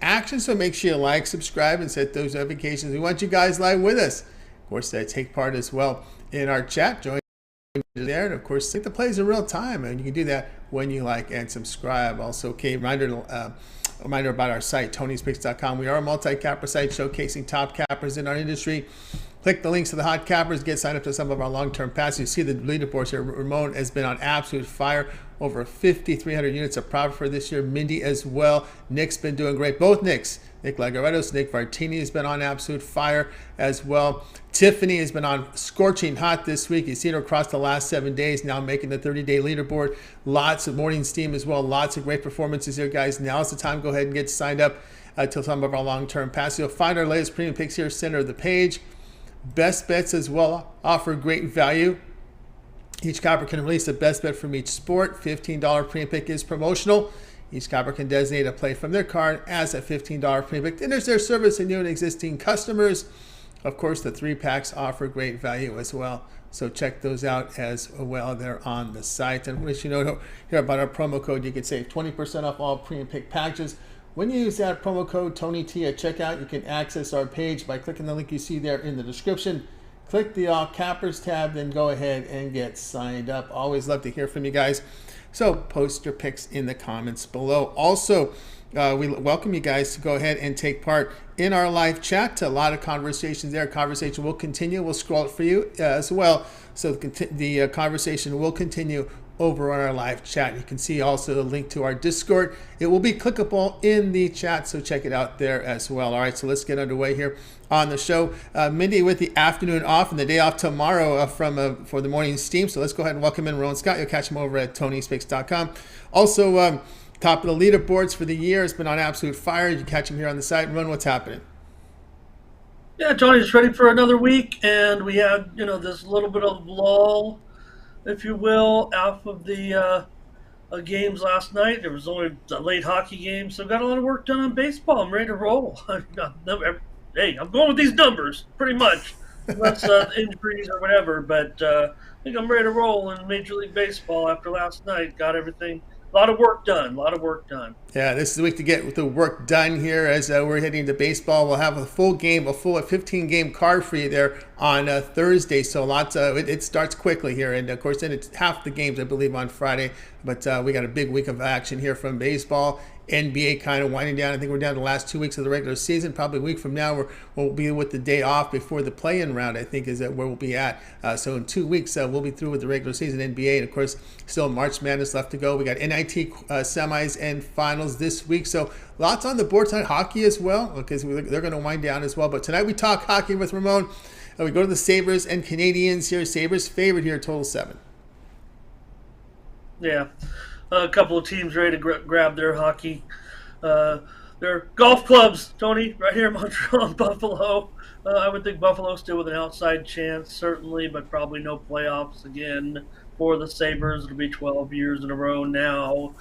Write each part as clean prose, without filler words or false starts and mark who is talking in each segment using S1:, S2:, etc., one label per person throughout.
S1: action. So make sure you like, subscribe, and set those notifications. We want you guys live with us. Of course, take part as well in our chat. Join there, and of course, take the plays in real time, and you can do that when you like and subscribe. Also, reminder about our site, Tony'sPicks.com. We are a multi-capper site showcasing top cappers in our industry. Click the links to the hot cappers, get signed up to some of our long-term passes. You see the leaderboards here. Ramon has been on absolute fire, over 5,300 units of profit for this year. Mindy as well. Nick's been doing great. Both Nicks. Nick Lagaretos, Nick Vartini has been on absolute fire as well. Tiffany has been on scorching hot this week. You've seen her across the last 7 days, now making the 30-day leaderboard. Lots of morning steam as well. Lots of great performances here, guys. Now's the time. Go ahead and get signed up to some of our long-term passes. You'll find our latest premium picks here, center of the page. Best bets as well offer great value. Each capper can release a best bet from each sport. $15 premium pick is promotional. Each capper can designate a play from their card as a $15 premium pick. Then there's their service and new and existing customers. Of course, the 3-packs offer great value as well. So check those out as well. They're on the site. And wish you know here about our promo code. You can save 20% off all premium pick packages. When you use that promo code TonyT at checkout, you can access our page by clicking the link you see there in the description. Click the All Cappers tab, then go ahead and get signed up. Always love to hear from you guys. So post your picks in the comments below. Also, we welcome you guys to go ahead and take part in our live chat. A lot of conversations there. Conversation will continue. We'll scroll it for you as well. So the conversation will continue over on our live chat. You can see also the link to our Discord. It will be clickable in the chat, so check it out there as well. All right, so let's get underway here on the show. Mindy with the afternoon off and the day off tomorrow for the morning steam. So let's go ahead and welcome in Ramon Scott. You'll catch him over at Tony'sPicks.com. Also, top of the leaderboards for the year has been on absolute fire. You catch him here on the site. Ramon, what's happening?
S2: Yeah, Tony's ready for another week, and we had this little bit of lull, if you will, off of the games last night. There was only a late hockey game, so got a lot of work done on baseball. I'm ready to roll. Hey, I'm going with these numbers, pretty much, unless injuries or whatever. But I think I'm ready to roll in Major League Baseball after last night. Got everything. A lot of work done.
S1: Yeah, this is the week to get the work done here as we're heading to baseball. We'll have a full 15-game card for you there on Thursday. So it starts quickly here. And, of course, then it's half the games, I believe, on Friday. But we got a big week of action here from baseball. NBA kind of winding down. I think we're down to the last 2 weeks of the regular season. Probably a week from now, we'll be with the day off before the play-in round, I think, is where we'll be at. So in 2 weeks, we'll be through with the regular season NBA. And, of course, still March Madness left to go. We got NIT semis and finals this week. So lots on the board tonight. Hockey as well, because they're going to wind down as well. But tonight we talk hockey with Ramon. We go to the Sabres and Canadiens here. Sabres favored here, total 7.
S2: Yeah. A couple of teams ready to grab their hockey. Their golf clubs, Tony, right here in Montreal and Buffalo. I would think Buffalo still with an outside chance, certainly, but probably no playoffs again for the Sabres. It'll be 12 years in a row now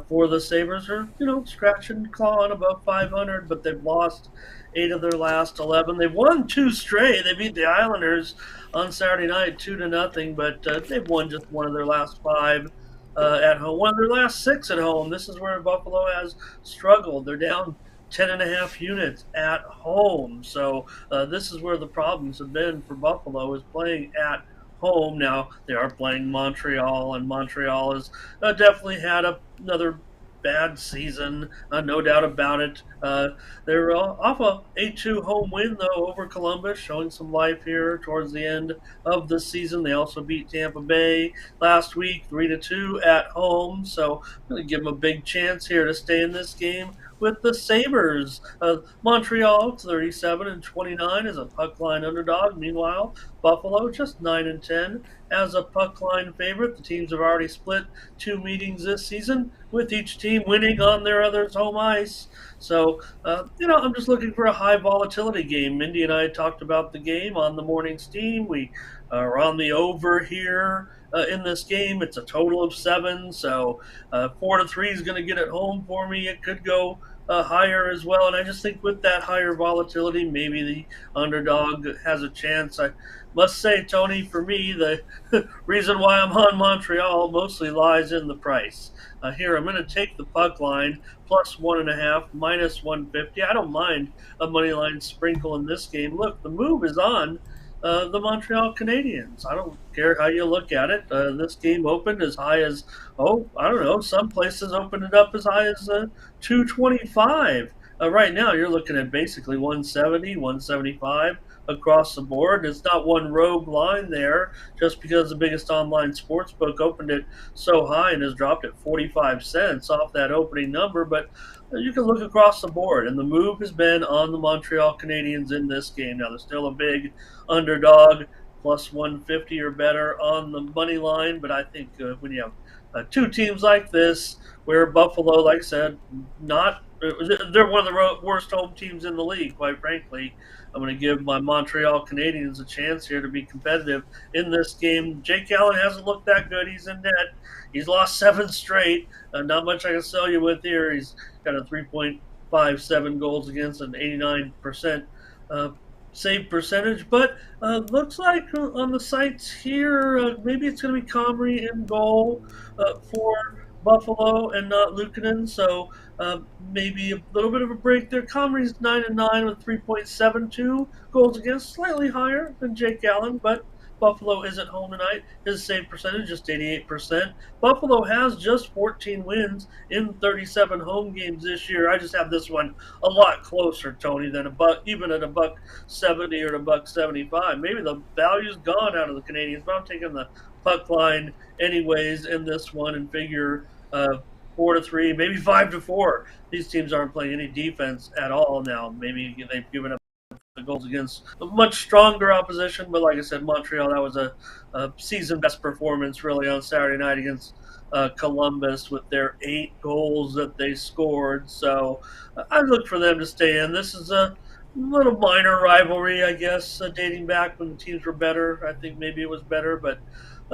S2: for the Sabres. Are scratching, clawing above 500, but they've lost 8 of their last 11. They've won 2 straight. They beat the Islanders on Saturday night 2-0, but they've won just 1 of their last 5. At home, 1 of their last 6 at home. This is where Buffalo has struggled. They're down 10.5 units at home. So this is where the problems have been for Buffalo, is playing at home. Now they are playing Montreal, and Montreal has definitely had another bad season, no doubt about it. They're off a 8-2 home win, though, over Columbus, showing some life here towards the end of the season. They also beat Tampa Bay last week, 3-2 at home. So I'm going to give them a big chance here to stay in this game with the Sabres. Montreal 37-29 as a puck line underdog. Meanwhile, Buffalo just 9-10 as a puck line favorite. The teams have already split 2 meetings this season, with each team winning on their other's home ice. So, I'm just looking for a high volatility game. Mindy and I talked about the game on the morning steam. We are on the over here in this game. It's a total of 7, so 4-3 is going to get it home for me. It could go higher as well. And I just think with that higher volatility, maybe the underdog has a chance. I must say, Tony, for me, the reason why I'm on Montreal mostly lies in the price. Here, I'm going to take the puck line plus 1.5, minus 150. I don't mind a money line sprinkle in this game. Look, the move is on the Montreal Canadiens. I don't care how you look at it. This game opened as high as, I don't know, some places opened it up as high as 225. Right now, you're looking at basically 170, 175 across the board. It's not one rogue line there just because the biggest online sports book opened it so high and has dropped it 45 cents off that opening number. But you can look across the board, and the move has been on the Montreal Canadiens in this game. Now, they're still a big underdog, plus 150 or better on the money line, but I think when you have two teams like this, where Buffalo, like I said, they're one of the worst home teams in the league, quite frankly. I'm going to give my Montreal Canadiens a chance here to be competitive in this game. Jake Allen hasn't looked that good. He's in net. He's lost 7 straight. Not much I can sell you with here. He's got a 3.57 goals against, an 89% save percentage, but looks like on the sites here, maybe it's going to be Comrie in goal for Buffalo and not Luukkonen. So maybe a little bit of a break there. Comrie's 9-9 with 3.72 goals against, slightly higher than Jake Allen, but Buffalo isn't home tonight. His save percentage just 88%. Buffalo has just 14 wins in 37 home games this year. I just have this one a lot closer, Tony, than even at a $1.70 or a $1.75. Maybe the value's gone out of the Canadiens, but I'm taking the puck line anyways in this one and figure 4-3, maybe 5-4. These teams aren't playing any defense at all now. Maybe they've given up the goals against a much stronger opposition. But like I said, Montreal, that was a season best performance really on Saturday night against Columbus with their 8 goals that they scored. So I look for them to stay in. This is a little minor rivalry, I guess, dating back when the teams were better. I think maybe it was better, but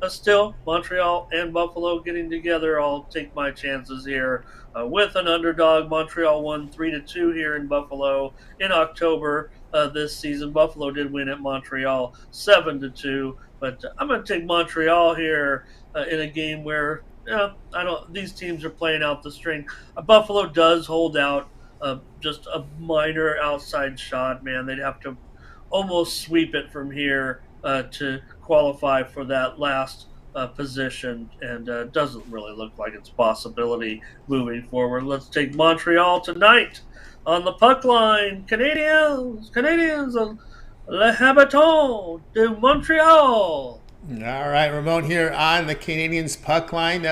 S2: still, Montreal and Buffalo getting together. I'll take my chances here with an underdog. Montreal won 3-2 here in Buffalo in October this season. Buffalo did win at Montreal 7-2, but I'm going to take Montreal here in a game where I don't. These teams are playing out the string. Buffalo does hold out just a minor outside shot. Man, they'd have to almost sweep it from here to qualify for that last position, and doesn't really look like it's a possibility moving forward. Let's take Montreal tonight on the puck line. Canadiens, le habitant de Montreal.
S1: All right, Ramon here on the Canadiens puck line.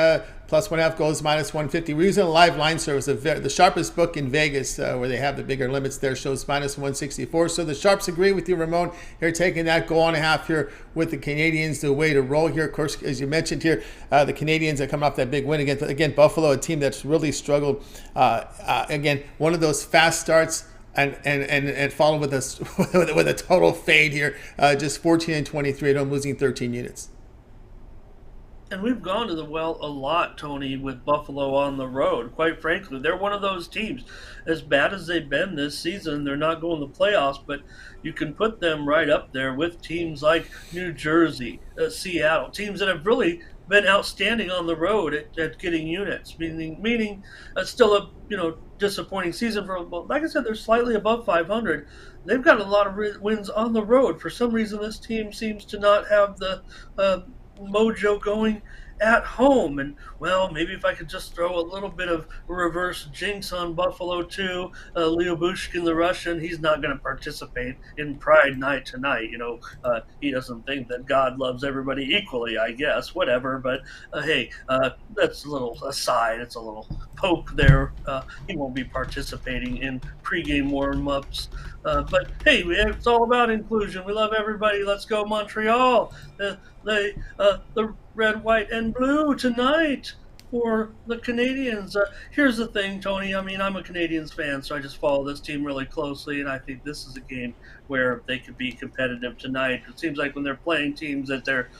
S1: Plus 1.5 goals, minus 150. We're using a live line service. The sharpest book in Vegas, where they have the bigger limits there, shows minus 164. So the sharps agree with you, Ramon. Here taking that goal and a half here with the Canadiens, the way to roll here. Of course, as you mentioned here, the Canadiens are coming off that big win again, Buffalo, a team that's really struggled. Again, one of those fast starts. And followed with a total fade here, just 14-23 at home, losing 13 units.
S2: And we've gone to the well a lot, Tony, with Buffalo on the road. Quite frankly, they're one of those teams. As bad as they've been this season, they're not going to the playoffs, but you can put them right up there with teams like New Jersey, Seattle, teams that have really been outstanding on the road at getting units, meaning still a disappointing season for. Like I said, they're slightly above 500. They've got a lot of wins on the road. For some reason, this team seems to not have the mojo going at home. And well, maybe if I could just throw a little bit of reverse jinx on Buffalo too. Leo Bushkin, the Russian, he's not going to participate in Pride Night tonight. He doesn't think that God loves everybody equally, I guess. Whatever. But hey, that's a little aside. It's a little poke there. He won't be participating in pregame warm-ups. But hey, it's all about inclusion. We love everybody. Let's go Montreal. The red, white, and blue tonight for the Canadiens. Here's the thing, Tony. I mean, I'm a Canadiens fan, so I just follow this team really closely, and I think this is a game where they could be competitive tonight. It seems like when they're playing teams that they're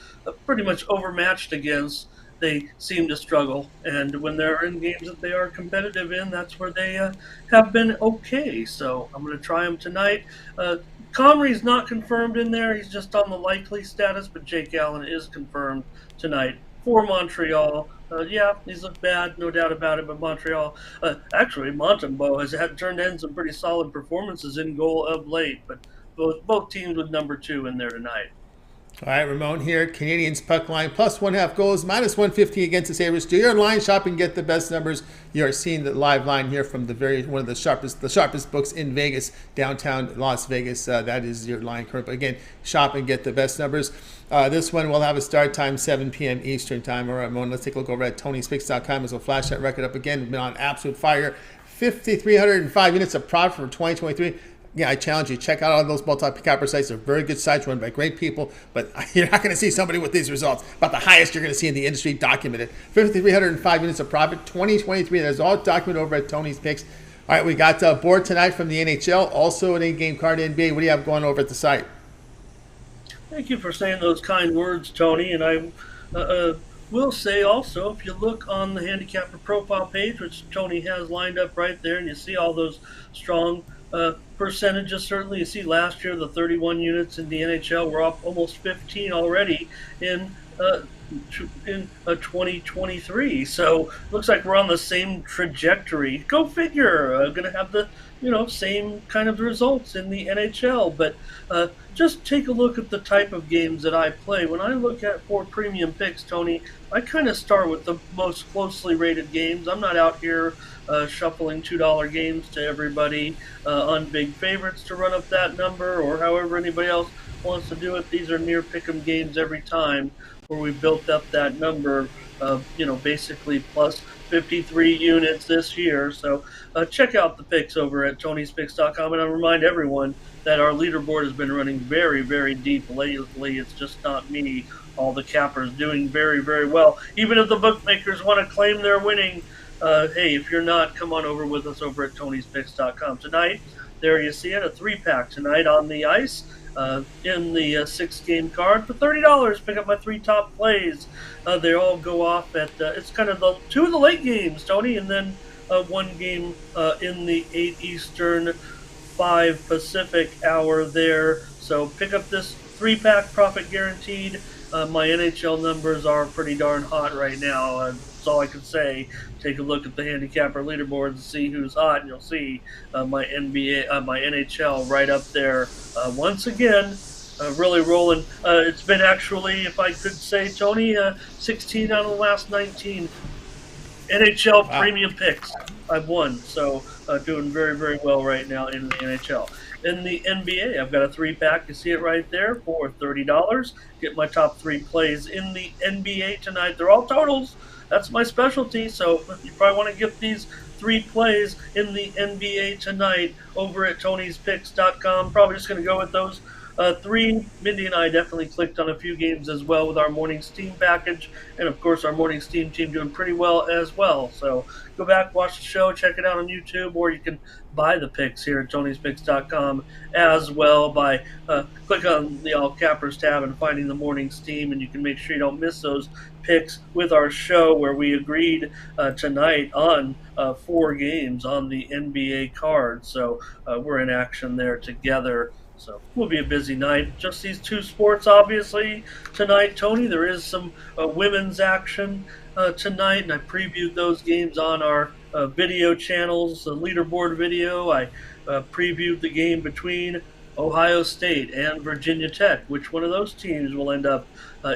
S2: pretty much overmatched against, they seem to struggle. And when they're in games that they are competitive in, that's where they have been okay. So I'm going to try them tonight. Comrie's not confirmed in there. He's just on the likely status, but Jake Allen is confirmed tonight for Montreal. Yeah, he's looked bad, no doubt about it, but Montreal, actually, Montembeau has had turned in some pretty solid performances in goal of late, but both teams with number 2 in there tonight.
S1: All right, Ramon here. Canadiens puck line plus 1/2 goals, minus 150 against the Sabres. Do your line shopping, get the best numbers. You are seeing the live line here from one of the sharpest books in Vegas, downtown Las Vegas. That is your line current. But again, shop and get the best numbers. This one will have a start time 7 p.m. Eastern time. All right, Ramon, let's take a look over at TonySpicks.com as we'll flash that record up again. We've been on absolute fire. 5,305 units of profit for 2023. Yeah, I challenge you. Check out all those multi-capper sites. They're very good sites run by great people, but you're not going to see somebody with these results. About the highest you're going to see in the industry documented. 5,305 units of profit, 2023. That's all documented over at Tony's Picks. All right, we got a board tonight from the NHL. Also an in-game card NBA. What do you have going over at the site?
S2: Thank you for saying those kind words, Tony. And I will say also, if you look on the handicapper profile page, which Tony has lined up right there, and you see all those strong percentages. Certainly, you see last year the 31 units in the NHL were up almost 15 already in 2023. So looks like we're on the same trajectory. Go figure. Going to have the same kind of results in the NHL, but just take a look at the type of games that I play. When I look at for premium picks, Tony, I kind of start with the most closely rated games. I'm not out here shuffling $2 games to everybody on big favorites to run up that number, or however anybody else wants to do it. These are near pick'em games every time where we built up that number of, basically plus 53 units this year. So check out the picks over at Tony'sPicks.com. And I remind everyone that our leaderboard has been running very, very deep lately. It's just not me. All the cappers doing very, very well. Even if the bookmakers want to claim they're winning, hey, if you're not, come on over with us over at Tony'sPicks.com. Tonight, there you see it, a 3-pack tonight on the ice. In the 6-game card for $30. Pick up my 3 top plays. They all go off at it's kind of the 2 of the late games, Tony, and then 1 game in the 8 Eastern, 5 Pacific hour there. So pick up this 3-pack, profit guaranteed. My NHL numbers are pretty darn hot right now. That's all I can say. Take a look at the handicapper leaderboards and see who's hot, and you'll see my NHL right up there once again. Really rolling. It's been actually, if I could say, Tony, 16 out of the last 19 NHL premium picks I've won. So doing very, very well right now in the NHL. In the NBA, I've got a 3-pack. You see it right there for $30. Get my top 3 plays in the NBA tonight. They're all totals. That's my specialty. So you probably want to get these 3 plays in the NBA tonight over at Tony'sPicks.com. Probably just going to go with those 3. Mindy and I definitely clicked on a few games as well with our morning steam package. And, of course, our morning steam team doing pretty well as well. So go back, watch the show, check it out on YouTube, or you can buy the picks here at Tony'sPicks.com as well by click on the All Cappers tab and finding the morning steam, and you can make sure you don't miss those picks with our show where we agreed tonight on 4 games on the NBA card. So we're in action there together. So will be a busy night. Just these 2 sports, obviously, tonight, Tony. There is some women's action tonight, and I previewed those games on our video channels, the leaderboard video. I previewed the game between Ohio State and Virginia Tech. Which one of those teams will end up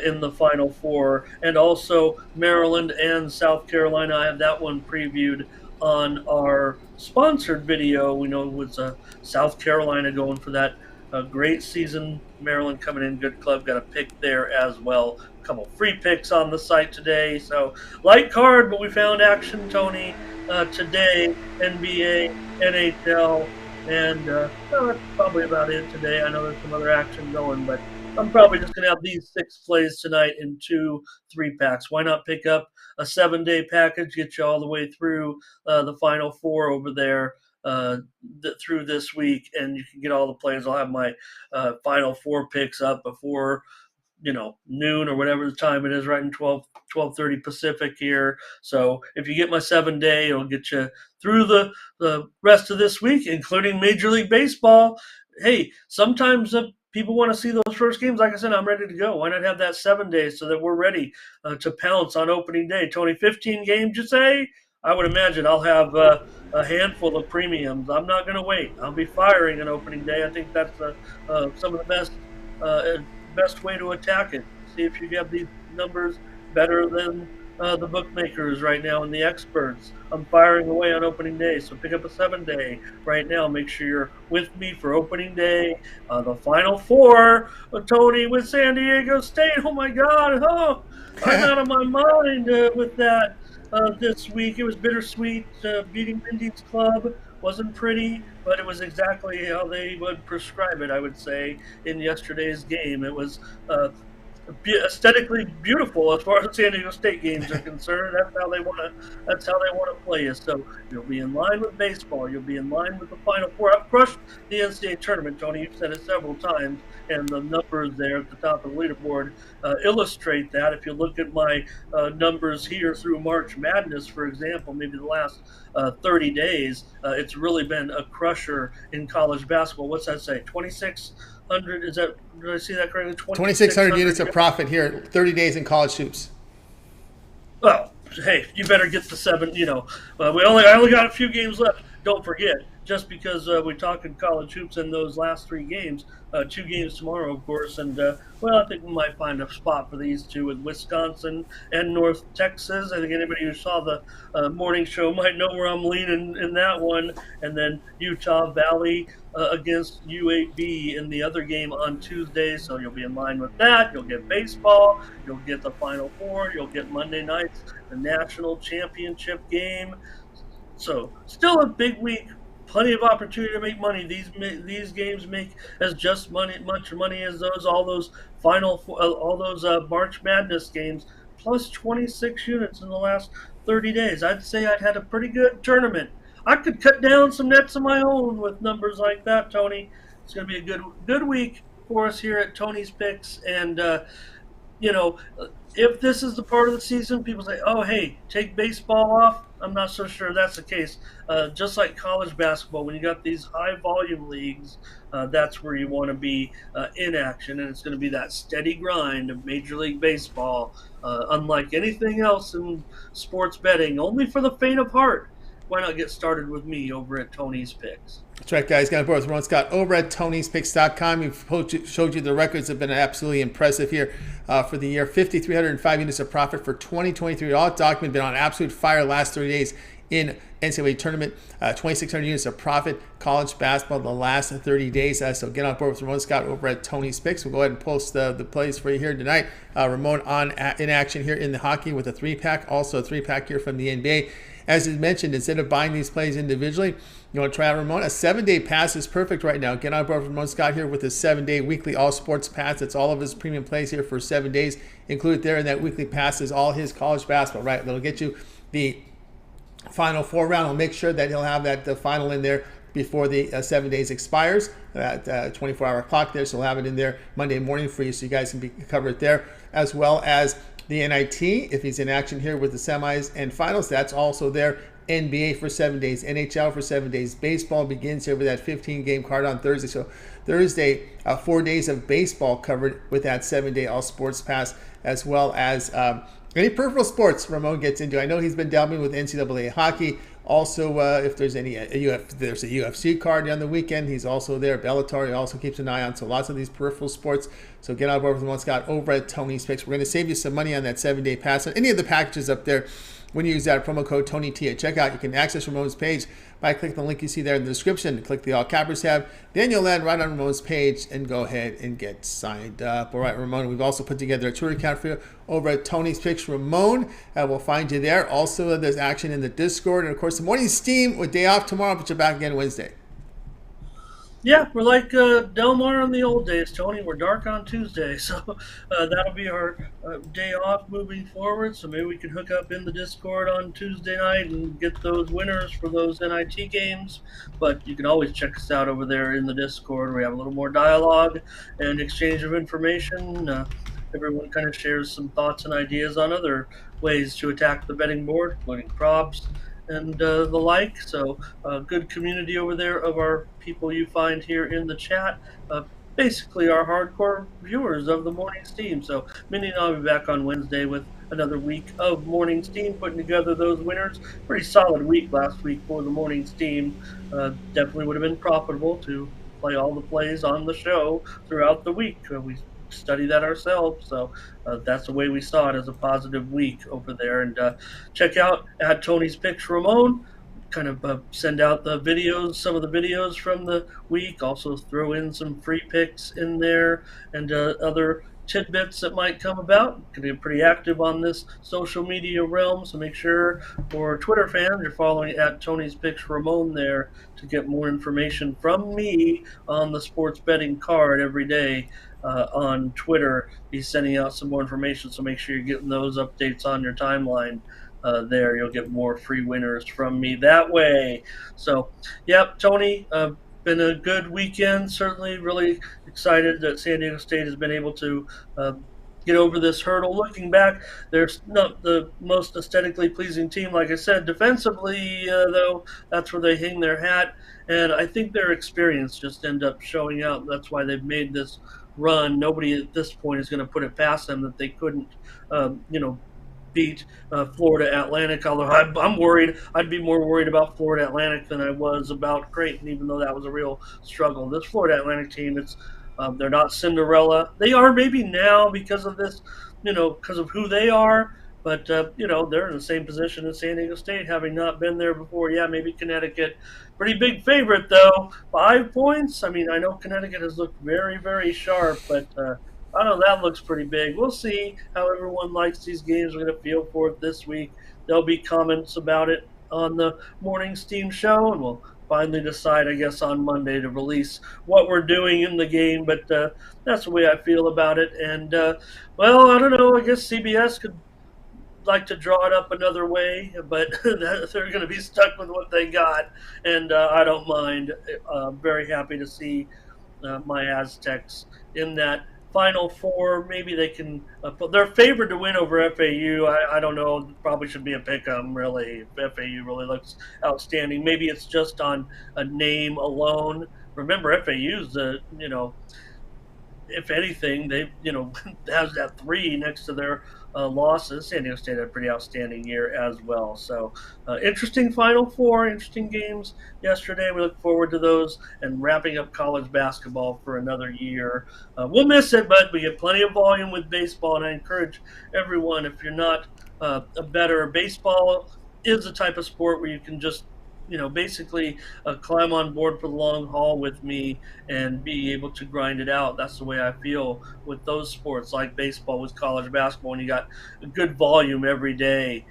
S2: in the Final Four? And also Maryland and South Carolina. I have that one previewed on our sponsored video. We know it was South Carolina going for that great season. Maryland coming in, good club. Got a pick there as well. A couple free picks on the site today. So light card, but we found action, Tony, today. NBA, NHL, and that's probably about it today. I know there's some other action going, but I'm probably just going to have these 6 plays tonight in 2 3-packs. Why not pick up a 7-day package, get you all the way through the Final Four over there through this week, and you can get all the plays. I'll have my Final Four picks up before noon or whatever the time it is, right in 12:30 Pacific here. So if you get my 7 day, it'll get you through the rest of this week, including Major League Baseball. Hey, sometimes people want to see those first games. Like I said, I'm ready to go. Why not have that 7 days so that we're ready to pounce on opening day? Tony, 15 games, you say? I would imagine I'll have a handful of premiums. I'm not going to wait. I'll be firing on opening day. I think that's some of the best way to attack it. See if you have these numbers better than the bookmakers right now and the experts. I'm firing away on opening day, so pick up a 7 day right now. Make sure you're with me for opening day. The Final Four, Tony, with San Diego State. Oh my God! Oh, I'm out of my mind with that. This week it was bittersweet. Beating Mindy's club wasn't pretty, but it was exactly how they would prescribe it. I would say in yesterday's game, it was aesthetically beautiful as far as San Diego State games are concerned. That's how they want to. That's how they want to play you. So you'll be in line with baseball. You'll be in line with the Final Four. I've crushed the NCAA tournament, Tony. You've said it several times, and the numbers there at the top of the leaderboard illustrate that. If you look at my numbers here through March Madness, for example, maybe the last 30 days, it's really been a crusher in college basketball. What's that say? 2,600? Is that, did I see that correctly?
S1: 2,600 units of profit here, 30 days in college hoops.
S2: Well, hey, you better get the seven. I only got a few games left. Don't forget, just because we're talking college hoops in those last 3 games, 2 games tomorrow, of course, and I think we might find a spot for these two with Wisconsin and North Texas. I think anybody who saw the morning show might know where I'm leaning in that one, and then Utah Valley against UAB in the other game on Tuesday. So you'll be in line with that. You'll get baseball. You'll get the Final Four. You'll get Monday nights, the national championship game. So still a big week. Plenty of opportunity to make money. These games make as just much money as all those March Madness games, plus 26 units in the last 30 days. I'd say I'd had a pretty good tournament. I could cut down some nets of my own with numbers like that, Tony. It's going to be a good week for us here at Tony's Picks, and if this is the part of the season, people say, "Oh, hey, take baseball off." I'm not so sure that's the case. Just like college basketball, when you got these high volume leagues, that's where you want to be in action, and it's going to be that steady grind of Major League Baseball. Unlike anything else in sports betting, only for the faint of heart. Why not get started with me over at Tony's Picks?
S1: That's right, guys. Got both Ramon Scott over at Tony'sPicks.com. We've showed you the records have been absolutely impressive here for the year. 5,305 units of profit for 2023. All documented, been on absolute fire last 30 days in NCAA tournament. 2,600 units of profit. College basketball the last 30 days. So get on board with Ramon Scott over at Tony's Picks. We'll go ahead and post the plays for you here tonight. Ramon in action here in the hockey with a 3-pack. Also a 3-pack here from the NBA. As I mentioned, instead of buying these plays individually, you want to try out Ramon. A 7-day pass is perfect right now. Get on board with Ramon Scott here with a 7-day weekly all sports pass. That's all of his premium plays here for 7 days. Included there in that weekly pass is all his college basketball, right? That'll get you the Final Four round. I'll make sure that he'll have the final in there before the 7 days expires. That 24-hour clock there, so we'll have it in there Monday morning for you so you guys can cover it there, as well as the NIT, if he's in action here with the semis and finals, that's also there. NBA for 7 days, NHL for 7 days. Baseball begins here with that 15-game card on Thursday. So Thursday, 4 days of baseball covered with that 7-day all sports pass, as well as any peripheral sports Ramon gets into. I know he's been dabbling with NCAA hockey. Also, if there's there's a UFC card on the weekend, he's also there. Bellator, he also keeps an eye on. So lots of these peripheral sports. So get on board with Ramon Scott over at Tony's Picks. We're going to save you some money on that 7-day pass on any of the packages up there. When you use that promo code TonyT at checkout, you can access Ramon's page by clicking the link you see there in the description. Click the All Cappers tab. Then you'll land right on Ramon's page and go ahead and get signed up. All right, Ramon, we've also put together a Twitter account for you over at Tony's Picks. Ramon, we'll find you there. Also, there's action in the Discord. And, of course, the morning steam with day off tomorrow, but you're back again Wednesday.
S2: Yeah, we're like Delmar in the old days, Tony. We're dark on Tuesday, so that'll be our day off moving forward. So maybe we can hook up in the Discord on Tuesday night and get those winners for those NIT games. But you can always check us out over there in the Discord. We have a little more dialogue and exchange of information. everyone kind of shares some thoughts and ideas on other ways to attack the betting board, including props and the like. So, good community over there of our people you find here in the chat. Basically, our hardcore viewers of the morning steam. So, Minnie and I'll be back on Wednesday with another week of morning steam, putting together those winners. Pretty solid week last week for the morning steam. Definitely would have been profitable to play all the plays on the show throughout the week. We study that ourselves, so that's the way we saw it, as a positive week over there. And check out at Tony's Picks Ramon. Kind of send out the videos, some of the videos from the week. Also throw in some free picks in there and other tidbits that might come about. Can be pretty active on this social media realm, so make sure for Twitter fans you're following at Tony's Picks Ramon there to get more information from me on the sports betting card every day on Twitter. He's sending out some more information, so make sure you're getting those updates on your timeline. There, you'll get more free winners from me that way. So, yep, Tony, been a good weekend. Certainly, really excited that San Diego State has been able to get over this hurdle. Looking back, they're not the most aesthetically pleasing team, like I said. Defensively, though, that's where they hang their hat. And I think their experience just end up showing out. That's why they've made this run. Nobody at this point is going to put it past them that they couldn't, beat Florida Atlantic. Although I'm worried, I'd be more worried about Florida Atlantic than I was about Creighton, even though that was a real struggle. This Florida Atlantic team, they're not Cinderella. They are maybe now because of this, because of who they are. But they're in the same position as San Diego State, having not been there before. Yeah, maybe Connecticut, pretty big favorite though. 5 points. I mean, I know Connecticut has looked very, very sharp, but I don't know, that looks pretty big. We'll see how everyone likes these games. We're going to feel for it this week. There'll be comments about it on the Morning Steam show, and we'll finally decide, I guess, on Monday to release what we're doing in the game. But that's the way I feel about it. And, well, I don't know. I guess CBS could like to draw it up another way, but they're going to be stuck with what they got. And I don't mind. Very happy to see my Aztecs in that Final Four. Maybe they can put. They're favored to win over FAU. I don't know. Probably should be a pick 'em. Really, FAU really looks outstanding. Maybe it's just on a name alone. Remember, FAU's if anything, they has that 3 next to their losses. San Diego State had a pretty outstanding year as well. So interesting Final Four, interesting games yesterday. We look forward to those and wrapping up college basketball for another year. We'll miss it, but we get plenty of volume with baseball, and I encourage everyone, if you're not a bettor, baseball is the type of sport where you can just basically climb on board for the long haul with me and be able to grind it out. That's the way I feel with those sports, like baseball, with college basketball. When you got a good volume every day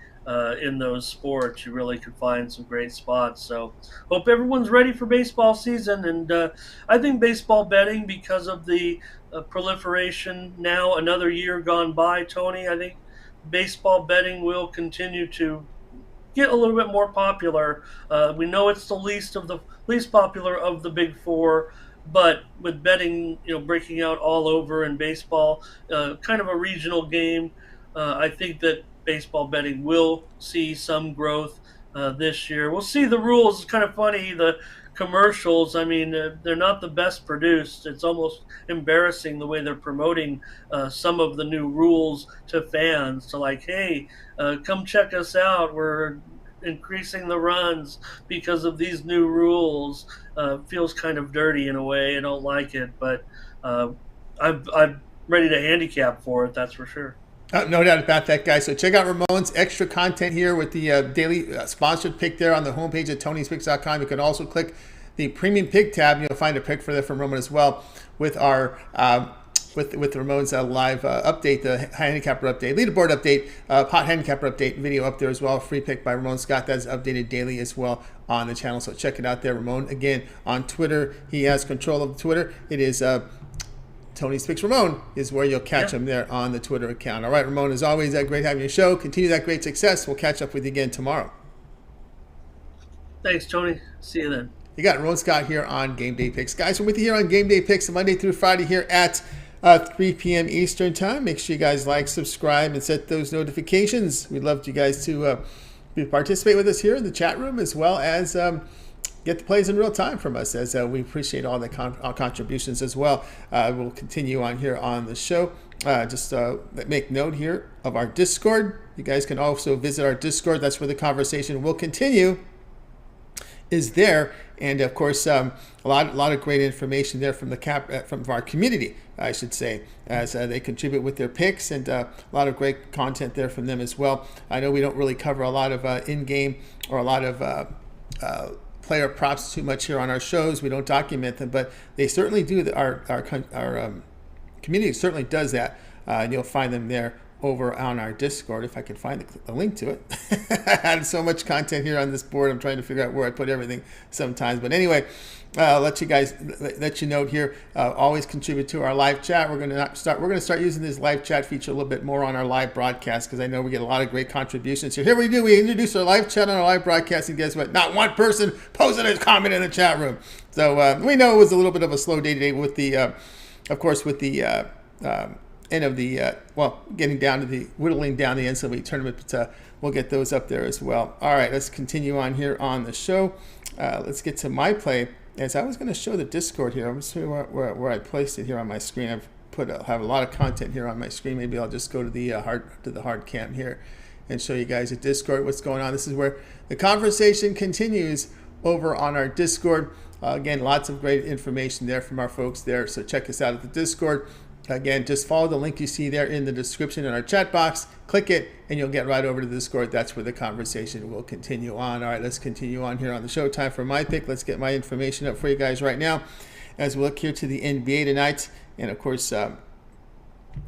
S2: in those sports, you really could find some great spots. So hope everyone's ready for baseball season. And I think baseball betting, because of the proliferation now, another year gone by, Tony, I think baseball betting will continue to get a little bit more popular. We know it's the least popular of the big 4, but with betting, breaking out all over in baseball, kind of a regional game, I think that baseball betting will see some growth this year. We'll see the rules. It's kind of funny, the commercials. I mean, they're not the best produced. It's almost embarrassing the way they're promoting some of the new rules to fans. To like, hey, come check us out. We're increasing the runs because of these new rules. Feels kind of dirty in a way. I don't like it, but I'm ready to handicap for it. That's for sure.
S1: No doubt about that, guys. So check out Ramon's extra content here with the daily sponsored pick there on the homepage at Tony'sPicks.com. You can also click the premium pick tab. You'll find a pick for that from Ramon as well with our with Ramon's live update, the handicapper update, leaderboard update, pot handicapper update video up there as well. Free pick by Ramon Scott. That's updated daily as well on the channel. So check it out there. Ramon, again, on Twitter. He has control of Twitter. It is Tony Speaks Ramon is where you'll catch him there on the Twitter account. All right, Ramon, as always, great having your show. Continue that great success. We'll catch up with you again tomorrow.
S2: Thanks, Tony. See you then.
S1: You got Ramon Scott here on Game Day Picks. Guys, we're with you here on Game Day Picks Monday through Friday here at 3 p.m. Eastern time. Make sure you guys like, subscribe, and set those notifications. We'd love you guys to participate with us here in the chat room, as well as get the plays in real time from us, as we appreciate all the contributions as well. We'll continue on here on the show. Just make note here of our Discord. You guys can also visit our Discord. That's where the conversation will continue, is there. And of course, a lot of great information there from from our community, I should say, as they contribute with their picks, and a lot of great content there from them as well. I know we don't really cover a lot of in-game or a lot of player props too much here on our shows. We don't document them, but they certainly do. Our community certainly does that, and you'll find them there over on our Discord, if I can find the link to it. I had so much content here on this board. I'm trying to figure out where I put everything sometimes. But anyway, let you know here. Always contribute to our live chat. We're going to start using this live chat feature a little bit more on our live broadcast, because I know we get a lot of great contributions here. Here we do. We introduce our live chat on our live broadcast, and guess what? Not one person posted a comment in the chat room. So we know it was a little bit of a slow day today with the, of course, with the end of the getting down to the whittling down the NCAA tournament, but we'll get those up there as well. All right, let's continue on here on the show. Let's get to my play. As I was going to show the Discord here, I'm going to see where I placed it here on my screen. Have a lot of content here on my screen. Maybe I'll just go to the hard cam here and show you guys at Discord what's going on. This is where the conversation continues over on our Discord. Again, lots of great information there from our folks there. So check us out at the Discord. Again, just follow the link you see there in the description in our chat box. Click it, and you'll get right over to the Discord. That's where the conversation will continue on. All right, let's continue on here on the show. Time for my pick. Let's get my information up for you guys right now as we look here to the NBA tonight. And, of course, we're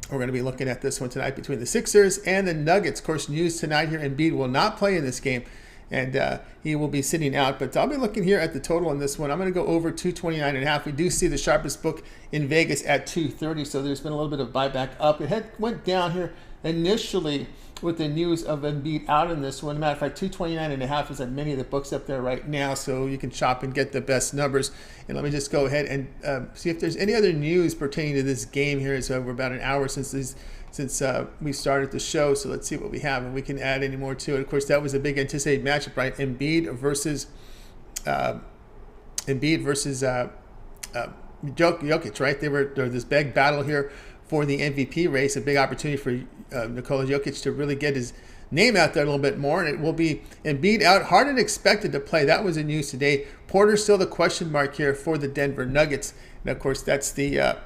S1: going to be looking at this one tonight between the Sixers and the Nuggets. Of course, news tonight here, Embiid will not play in this game, and he will be sitting out. But I'll be looking here at the total on this one. I'm going to go over 229.5. We do see the sharpest book in Vegas at 230, so there's been a little bit of buyback up. It went down here initially with the news of Embiid out in this one. As a matter of fact, 229.5 is at many of the books up there right now, so you can shop and get the best numbers. And let me just go ahead and see if there's any other news pertaining to this game here. So we're about an hour since we started the show, so let's see what we have, and we can add any more to it. Of course, that was a big anticipated matchup, right? Embiid versus Jokic, right? There was this big battle here for the MVP race, a big opportunity for Nikola Jokic to really get his name out there a little bit more, and it will be Embiid out, Harden expected to play. That was the news today. Porter's still the question mark here for the Denver Nuggets, and of course that's the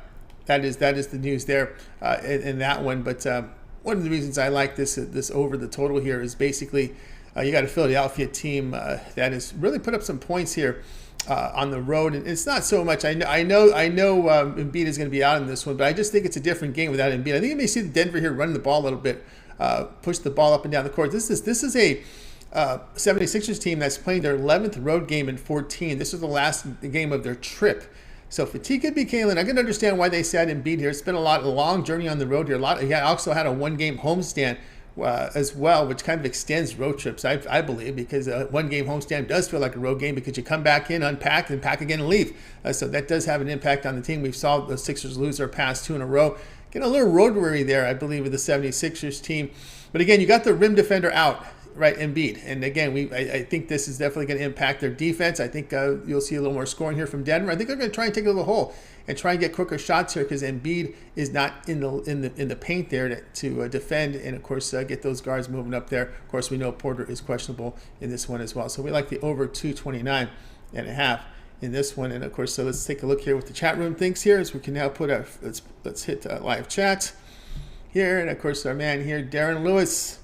S1: that is the news there in that one. But one of the reasons I like this over the total here is basically you got a Philadelphia team that has really put up some points here on the road, and it's not so much. I know Embiid is going to be out in this one, but I just think it's a different game without Embiid. I think you may see the Denver here running the ball a little bit, push the ball up and down the court. This is a 76ers team that's playing their 11th road game in 14. This is the last game of their trip. So fatigue could be Kalen. I can understand why they sat Embiid here. It's been a long journey on the road here. He also had a one-game homestand as well, which kind of extends road trips, I believe, because a one-game homestand does feel like a road game because you come back in, unpack, and pack again and leave. So that does have an impact on the team. We saw the Sixers lose their past 2 in a row. Getting a little road worry there, I believe, with the 76ers team. But again, you got the rim defender out, right, Embiid. And again, I think this is definitely going to impact their defense. I think you'll see a little more scoring here from Denver. I think they're going to try and take a little hole and try and get quicker shots here because Embiid is not in the paint there to defend and, of course, get those guards moving up there. Of course, we know Porter is questionable in this one as well. So we like the over 229.5 in this one. And, of course, so let's take a look here what the chat room thinks here as we can now put our – let's hit live chat here. And, of course, our man here, Darren Lewis.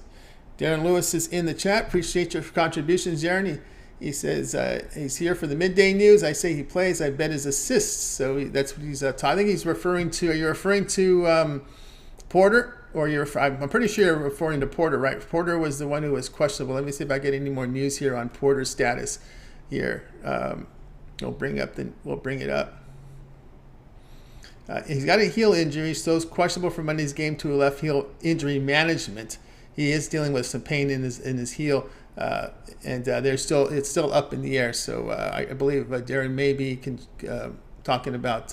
S1: Darren Lewis is in the chat. Appreciate your contributions, Darren. He says he's here for the midday news. I say he plays. I bet his assists. So that's what he's I think he's referring to. Are you referring to Porter? Or I'm pretty sure you're referring to Porter, right? Porter was the one who was questionable. Let me see if I get any more news here on Porter's status here. We'll bring it up. He's got a heel injury, so it's questionable for Monday's game to a left heel injury management. He is dealing with some pain in his heel, and it's still up in the air. So I believe Darren may be talking about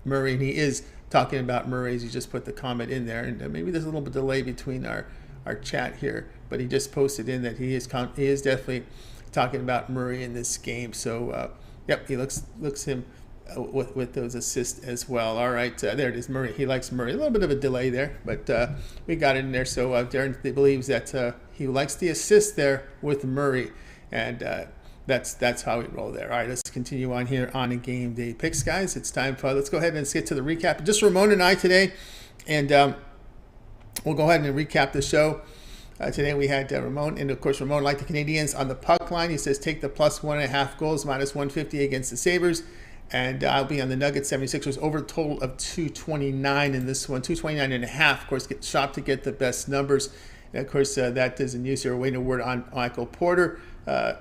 S1: Murray, and he is talking about Murray as he just put the comment in there. And maybe there's a little bit of delay between our chat here, but he just posted in that he is definitely talking about Murray in this game. So, yep, he looks him with those assists as well. All right, there it is, Murray. He likes Murray. A little bit of a delay there, but we got it in there. So Darren believes that he likes the assist there with Murray, and that's how we roll there. All right, let's continue on here on a game day picks, guys. It's time for let's go ahead and let's get to the recap. Just Ramon and I today, and we'll go ahead and recap the show. Today we had Ramon, and of course Ramon liked the Canadiens on the puck line. He says take the plus 1.5 goals, minus 150 against the Sabres. And I'll be on the Nuggets 76ers over a total of 229 in this one, 229.5. Of course, get shop to get the best numbers. And of course, that is in use here. Waiting a word on Michael Porter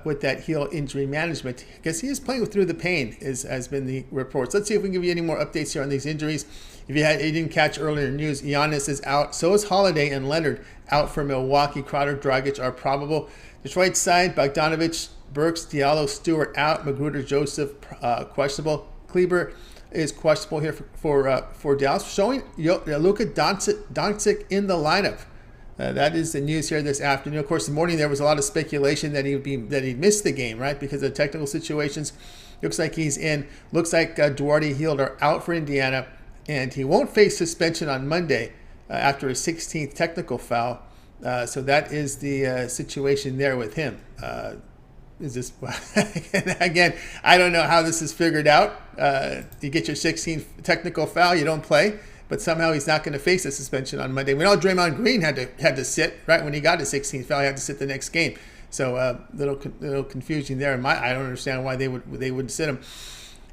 S1: with that heel injury management, because he is playing through the pain, has been the reports. Let's see if we can give you any more updates here on these injuries. If you didn't catch earlier news, Giannis is out. So is Holiday and Leonard out for Milwaukee. Crowder, Dragic are probable. Detroit side, Bogdanovich, Burks, Diallo, Stewart out. Magruder, Joseph questionable. Kleber is questionable here for Dallas. Showing Luka Doncic in the lineup. That is the news here this afternoon. Of course, this morning there was a lot of speculation that he'd missed the game, right, because of technical situations. Looks like he's in. Looks like Duarte, Hield are out for Indiana, and he won't face suspension on Monday after his 16th technical foul. So that is the situation there with him. Is this again? I don't know how this is figured out. You get your 16th technical foul, you don't play, but somehow he's not going to face a suspension on Monday. We know Draymond Green had to sit right when he got his 16th foul. He had to sit the next game. So little confusion there. I don't understand why they wouldn't sit him.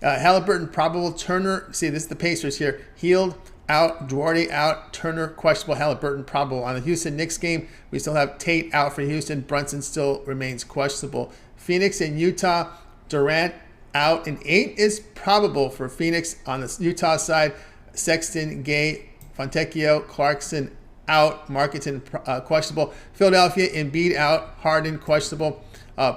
S1: Halliburton probable. Turner. See, this is the Pacers here. Hield out, Duarte out, Turner questionable, Halliburton probable. On the Houston Knicks game, we still have Tate out for Houston. Brunson still remains questionable. Phoenix and Utah, Durant out, and 8 is probable for Phoenix. On the Utah side, Sexton, Gay, Fontecchio, Clarkson out, Marketing questionable. Philadelphia, Embiid out, Harden questionable.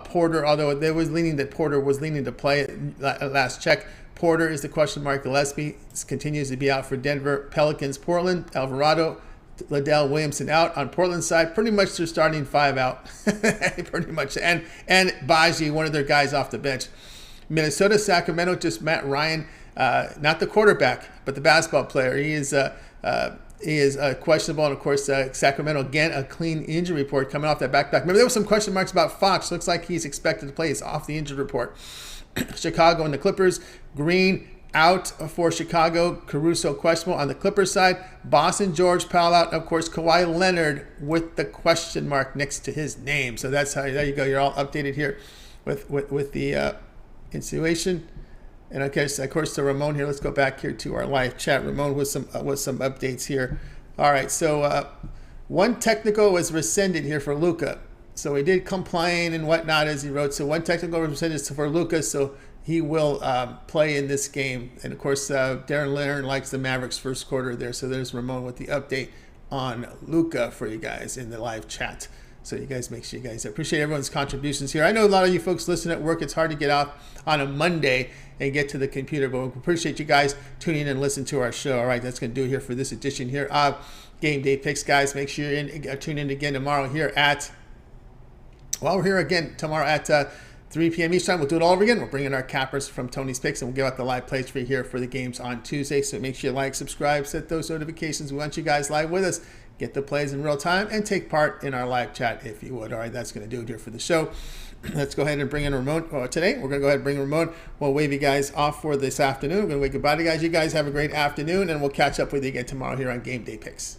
S1: Porter, although they was leaning that Porter was leaning to play last check. Porter is the question mark. Gillespie continues to be out for Denver. Pelicans, Portland, Alvarado, Liddell, Williamson out. On Portland's side, pretty much they're starting 5 out. Pretty much. And Baji, one of their guys off the bench. Minnesota, Sacramento, just Matt Ryan, not the quarterback, but the basketball player. He is questionable. And of course, Sacramento, again, a clean injury report coming off that back-to-back. Remember, there was some question marks about Fox. Looks like he's expected to play. He's off the injury report. Chicago and the Clippers. Green out for Chicago. Caruso questionable on the Clippers side. Boston, George Powell out. Of course, Kawhi Leonard with the question mark next to his name. So that's how. There you go. You're all updated here with the insinuation. And of course, to Ramon here. Let's go back here to our live chat. Ramon with some updates here. All right. So one technical was rescinded here for Luka. So he did complain and whatnot, as he wrote. So one technical was rescinded for Luka. So he will play in this game. And of course, Darren Leonard likes the Mavericks first quarter there. So there's Ramon with the update on Luka for you guys in the live chat. So you guys, make sure you guys appreciate everyone's contributions here. I know a lot of you folks listen at work. It's hard to get off on a Monday and get to the computer, but we appreciate you guys tuning in and listening to our show. All right, that's going to do it here for this edition here of Game Day Picks, guys. Make sure you tune in again tomorrow here at, we're here again tomorrow at 3 p.m. Eastern time. We'll do it all over again. We'll bring in our cappers from Tony's Picks, and we'll give out the live plays for you here for the games on Tuesday. So make sure you like, subscribe, set those notifications. We want you guys live with us. Get the plays in real time and take part in our live chat if you would. All right, that's going to do it here for the show. Let's go ahead and bring in Ramon today. We're going to go ahead and bring Ramon. We'll wave you guys off for this afternoon. We're going to wave goodbye to you guys. You guys have a great afternoon, and we'll catch up with you again tomorrow here on Game Day Picks.